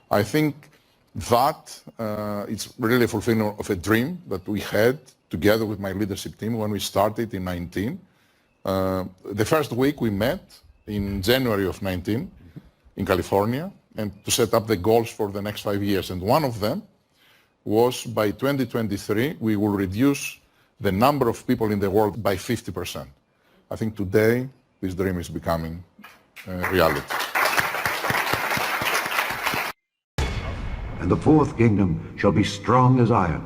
I think that it's really a fulfillment of a dream that we had together with my leadership team when we started in 19. The first week we met in January of 19 in California, and to set up the goals for the next 5 years. And one of them was by 2023, we will reduce the number of people in the world by 50%. I think today, this dream is becoming reality. And the fourth kingdom shall be strong as iron,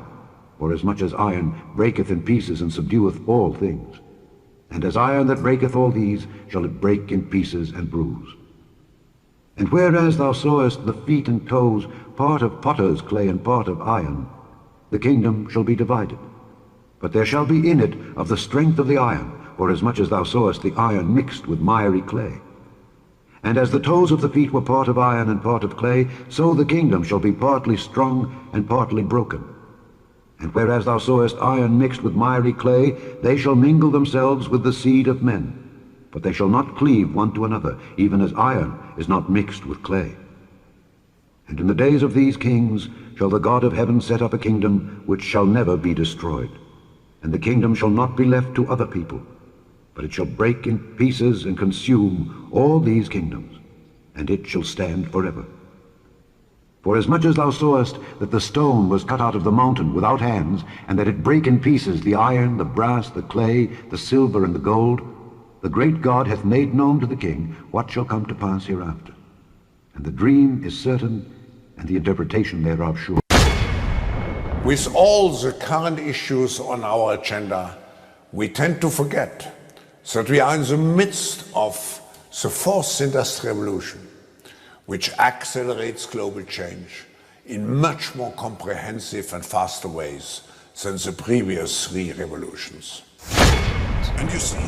for as much as iron breaketh in pieces and subdueth all things. And as iron that breaketh all these, shall it break in pieces and bruise. And whereas thou sawest the feet and toes, part of potter's clay and part of iron, the kingdom shall be divided. But there shall be in it of the strength of the iron, for as much as thou sawest the iron mixed with miry clay. And as the toes of the feet were part of iron and part of clay, so the kingdom shall be partly strong and partly broken. And whereas thou sawest iron mixed with miry clay, they shall mingle themselves with the seed of men. But they shall not cleave one to another, even as iron is not mixed with clay. And in the days of these kings shall the God of heaven set up a kingdom which shall never be destroyed. And the kingdom shall not be left to other people, but it shall break in pieces and consume all these kingdoms, and it shall stand forever. For as much as thou sawest that the stone was cut out of the mountain without hands, and that it brake in pieces the iron, the brass, the clay, the silver, and the gold, the great God hath made known to the king what shall come to pass hereafter. And the dream is certain, and the interpretation thereof sure. With all the current issues on our agenda, we tend to forget that we are in the midst of the fourth industrial revolution, which accelerates global change in much more comprehensive and faster ways than the previous three revolutions. And you see,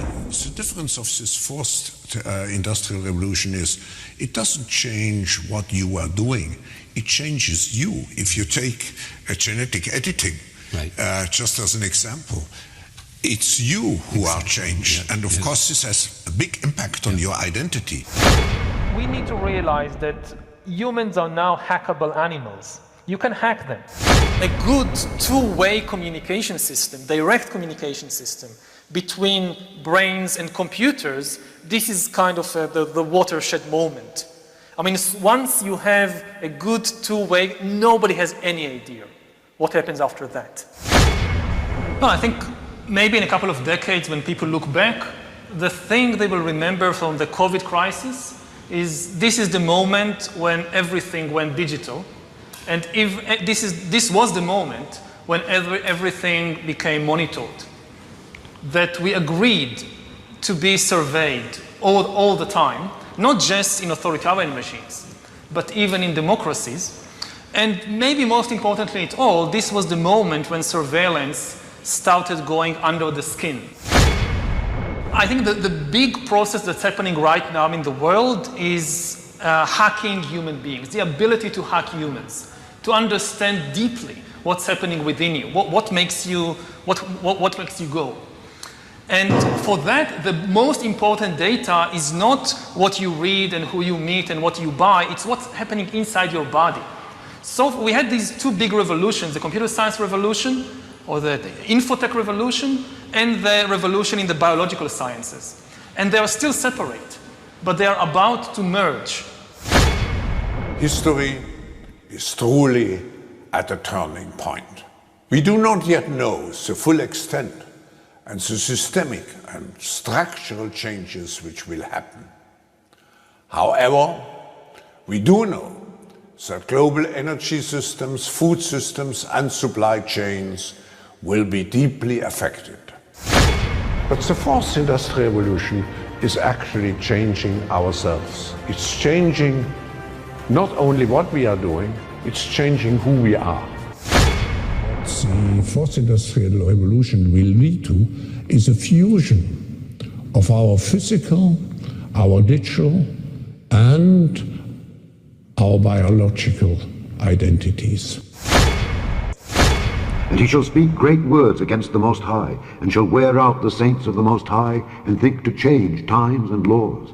the difference of this fourth industrial revolution is it doesn't change what you are doing, it changes you. If you take genetic editing, right. Just as an example, it's you who are changed. Yeah. And of course this has a big impact on your identity. We need to realize that humans are now hackable animals. You can hack them. A good two-way communication system, direct communication system, between brains and computers, this is kind of the watershed moment. I mean, once you have a good two-way, nobody has any idea what happens after that. No, I think maybe in a couple of decades when people look back, the thing they will remember from the COVID crisis is this is the moment when everything went digital. And if this was the moment when everything became monitored. That we agreed to be surveyed all the time, not just in authoritarian regimes, but even in democracies. And maybe most importantly at all, this was the moment when surveillance started going under the skin. I think that the big process that's happening right now in the world is hacking human beings, the ability to hack humans, to understand deeply what's happening within you, what makes you go. And for that, the most important data is not what you read and who you meet and what you buy, it's what's happening inside your body. So we had these two big revolutions, the computer science revolution, or the infotech revolution, and the revolution in the biological sciences. And they are still separate, but they are about to merge. History is truly at a turning point. We do not yet know the full extent and the systemic and structural changes which will happen. However, we do know that global energy systems, food systems and supply chains will be deeply affected. But the fourth industrial revolution is actually changing ourselves. It's changing not only what we are doing, it's changing who we are. What the fourth industrial revolution will lead to is a fusion of our physical, our digital, and our biological identities. And he shall speak great words against the Most High, and shall wear out the saints of the Most High, and think to change times and laws.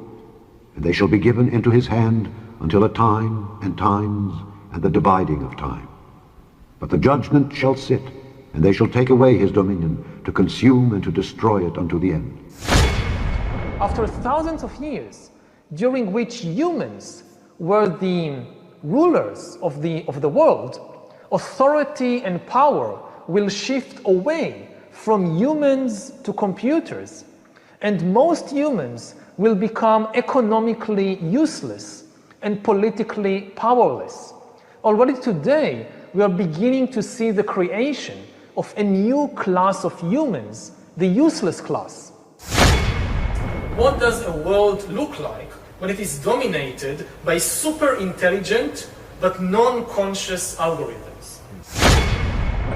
And they shall be given into his hand until a time and times and the dividing of time. But the judgment shall sit, and they shall take away his dominion, to consume and to destroy it unto the end. After thousands of years, during which humans were the rulers of the world, authority and power will shift away from humans to computers, and most humans will become economically useless and politically powerless. Already today, we are beginning to see the creation of a new class of humans, the useless class. What does a world look like when it is dominated by super intelligent but non-conscious algorithms?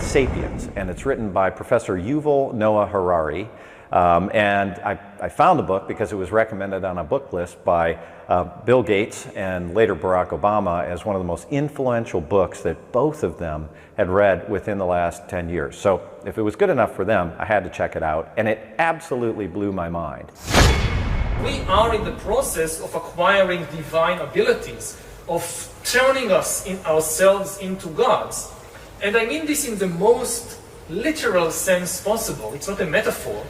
Sapiens, and it's written by Professor Yuval Noah Harari. And I found the book because it was recommended on a book list by Bill Gates and later Barack Obama as one of the most influential books that both of them had read within the last 10 years. So if it was good enough for them, I had to check it out, and it absolutely blew my mind. We are in the process of acquiring divine abilities, of turning ourselves into gods. And I mean this in the most literal sense possible. It's not a metaphor.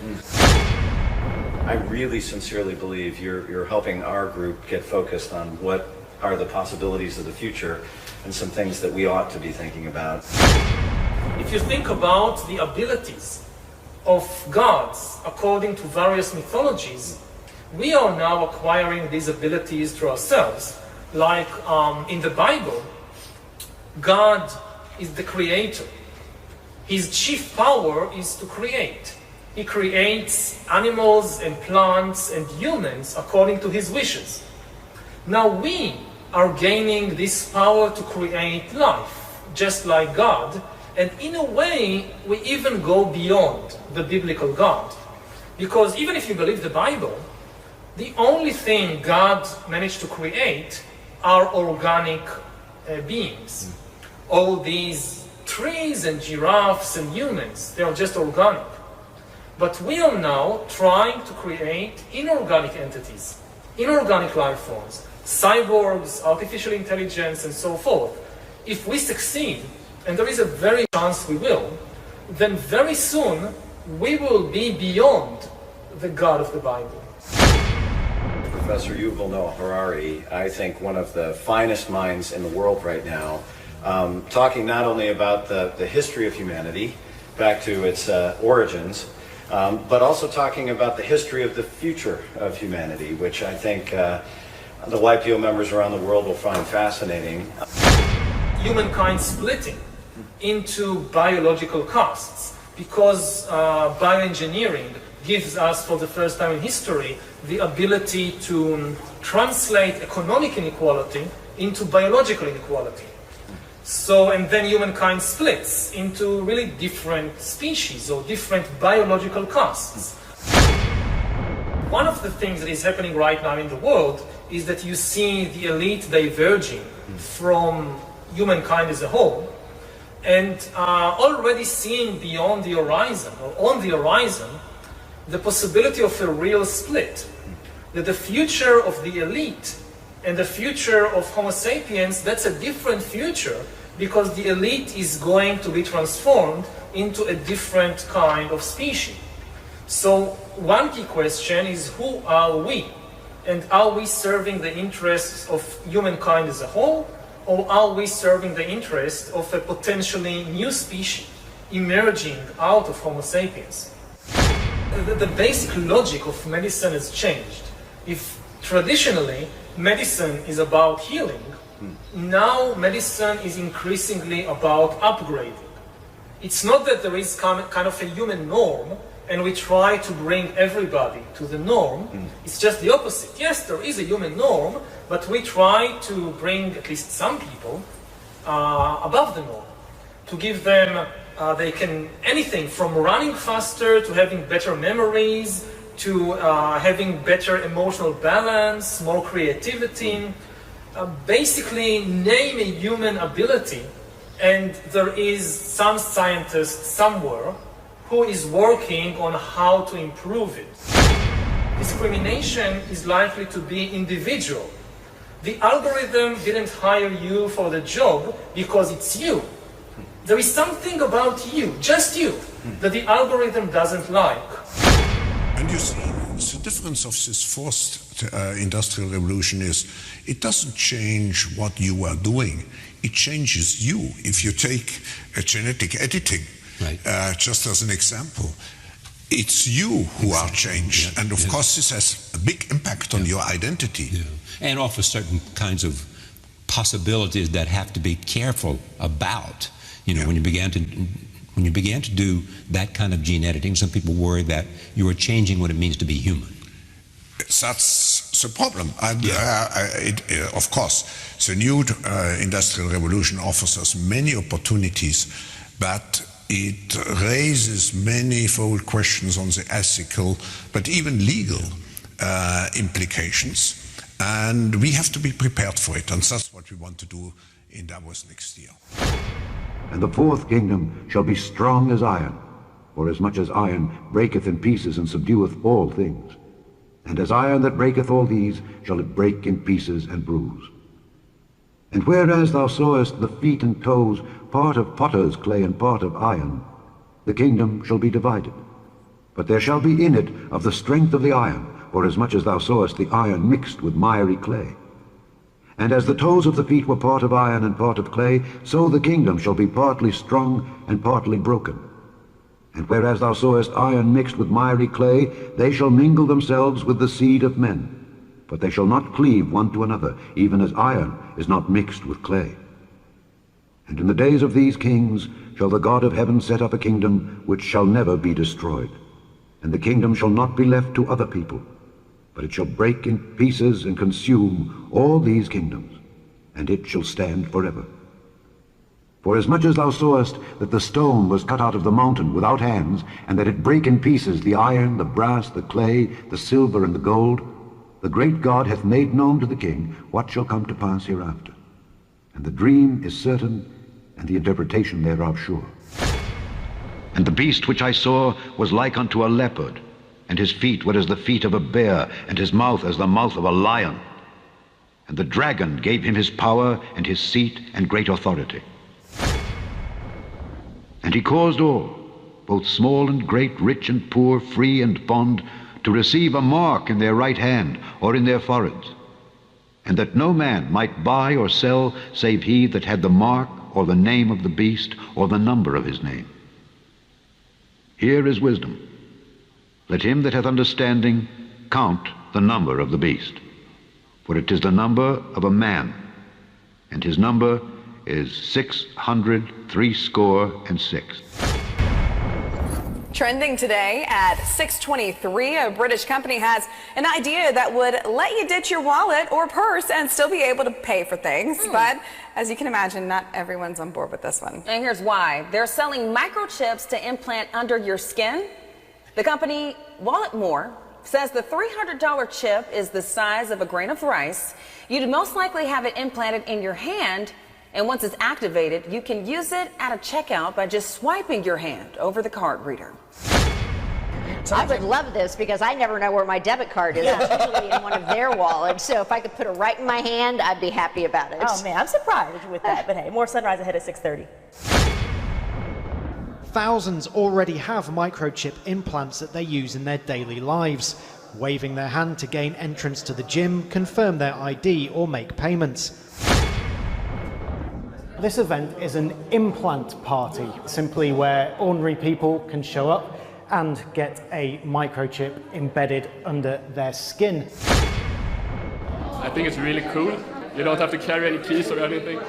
I really sincerely believe you're helping our group get focused on what are the possibilities of the future and some things that we ought to be thinking about. If you think about the abilities of gods according to various mythologies, we are now acquiring these abilities through ourselves. Like in the Bible, God is the creator. His chief power is to create. He creates animals and plants and humans according to his wishes. Now we are gaining this power to create life, just like God, and in a way we even go beyond the biblical God. Because even if you believe the Bible, the only thing God managed to create are organic beings. All these trees and giraffes and humans, they are just organic. But we are now trying to create inorganic entities, inorganic life forms, cyborgs, artificial intelligence, and so forth. If we succeed, and there is a very chance we will, then very soon we will be beyond the God of the Bible. Professor Yuval Noah Harari, I think one of the finest minds in the world right now, talking not only about the history of humanity, back to its origins, but also talking about the history of the future of humanity, which I think the YPO members around the world will find fascinating. Humankind splitting into biological castes, because bioengineering gives us, for the first time in history, the ability to translate economic inequality into biological inequality. So, and then humankind splits into really different species or different biological castes. One of the things that is happening right now in the world is that you see the elite diverging from humankind as a whole, and already seeing beyond the horizon, or on the horizon, the possibility of a real split. That the future of the elite and the future of Homo sapiens, that's a different future, because the elite is going to be transformed into a different kind of species. So one key question is, who are we? And are we serving the interests of humankind as a whole, or are we serving the interest of a potentially new species emerging out of Homo sapiens? The basic logic of medicine has changed. If traditionally medicine is about healing, now medicine is increasingly about upgrading. It's not that there is kind of a human norm and we try to bring everybody to the norm. It's just the opposite. Yes, there is a human norm, but we try to bring at least some people above the norm, to give them they can anything from running faster to having better memories to having better emotional balance, more creativity. Basically name a human ability, and there is some scientist somewhere who is working on how to improve it. Discrimination is likely to be individual. The algorithm didn't hire you for the job because it's you. There is something about you, just you, that the algorithm doesn't like. And you see, the difference of this forced industrial revolution is it doesn't change what you are doing. It changes you. If you take genetic editing, right. Just as an example, it's you who are changed. Yeah. And of course, this has a big impact on your identity. Yeah. And offers certain kinds of possibilities that have to be careful about. You know, when you began to do that kind of gene editing, some people worry that you are changing what it means to be human. That's the problem. And of course, the new industrial revolution offers us many opportunities, but it raises manifold questions on the ethical, but even legal implications. And we have to be prepared for it. And that's what we want to do in Davos next year. And the fourth kingdom shall be strong as iron, for as much as iron breaketh in pieces and subdueth all things. And as iron that breaketh all these, shall it break in pieces and bruise. And whereas thou sawest the feet and toes, part of potter's clay and part of iron, the kingdom shall be divided. But there shall be in it of the strength of the iron, for as much as thou sawest the iron mixed with miry clay. And as the toes of the feet were part of iron and part of clay, so the kingdom shall be partly strong and partly broken. And whereas thou sawest iron mixed with miry clay, they shall mingle themselves with the seed of men. But they shall not cleave one to another, even as iron is not mixed with clay. And in the days of these kings shall the God of heaven set up a kingdom which shall never be destroyed. And the kingdom shall not be left to other people, but it shall break in pieces and consume all these kingdoms, and it shall stand forever. For as much as thou sawest that the stone was cut out of the mountain without hands, and that it brake in pieces the iron, the brass, the clay, the silver, and the gold, the great God hath made known to the king what shall come to pass hereafter. And the dream is certain, and the interpretation thereof sure. And the beast which I saw was like unto a leopard, and his feet were as the feet of a bear, and his mouth as the mouth of a lion. And the dragon gave him his power, and his seat, and great authority. And he caused all, both small and great, rich and poor, free and bond, to receive a mark in their right hand or in their foreheads, and that no man might buy or sell save he that had the mark or the name of the beast or the number of his name. Here is wisdom. Let him that hath understanding count the number of the beast, for it is the number of a man, and his number is 666. Trending today at 6:23, a British company has an idea that would let you ditch your wallet or purse and still be able to pay for things. But as you can imagine, not everyone's on board with this one. And here's why. They're selling microchips to implant under your skin. The company Walletmore says the $300 chip is the size of a grain of rice. You'd most likely have it implanted in your hand, and once it's activated, you can use it at a checkout by just swiping your hand over the card reader. I would love this because I never know where my debit card is. It's usually in one of their wallets. So if I could put it right in my hand, I'd be happy about it. Oh man, I'm surprised with that. But hey, more Sunrise ahead at 6:30. Thousands already have microchip implants that they use in their daily lives, waving their hand to gain entrance to the gym, confirm their ID, or make payments. This event is an implant party, simply where ordinary people can show up and get a microchip embedded under their skin. I think it's really cool. You don't have to carry any keys or anything.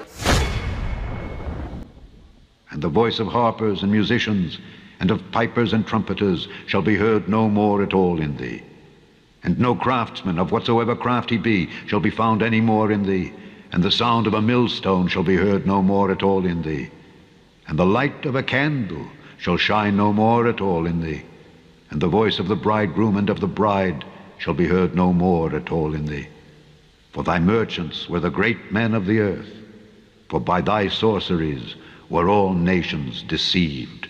And the voice of harpers and musicians, and of pipers and trumpeters shall be heard no more at all in thee. And no craftsman, of whatsoever craft he be, shall be found any more in thee. And the sound of a millstone shall be heard no more at all in thee. And the light of a candle shall shine no more at all in thee. And the voice of the bridegroom and of the bride shall be heard no more at all in thee. For thy merchants were the great men of the earth, for by thy sorceries were all nations deceived.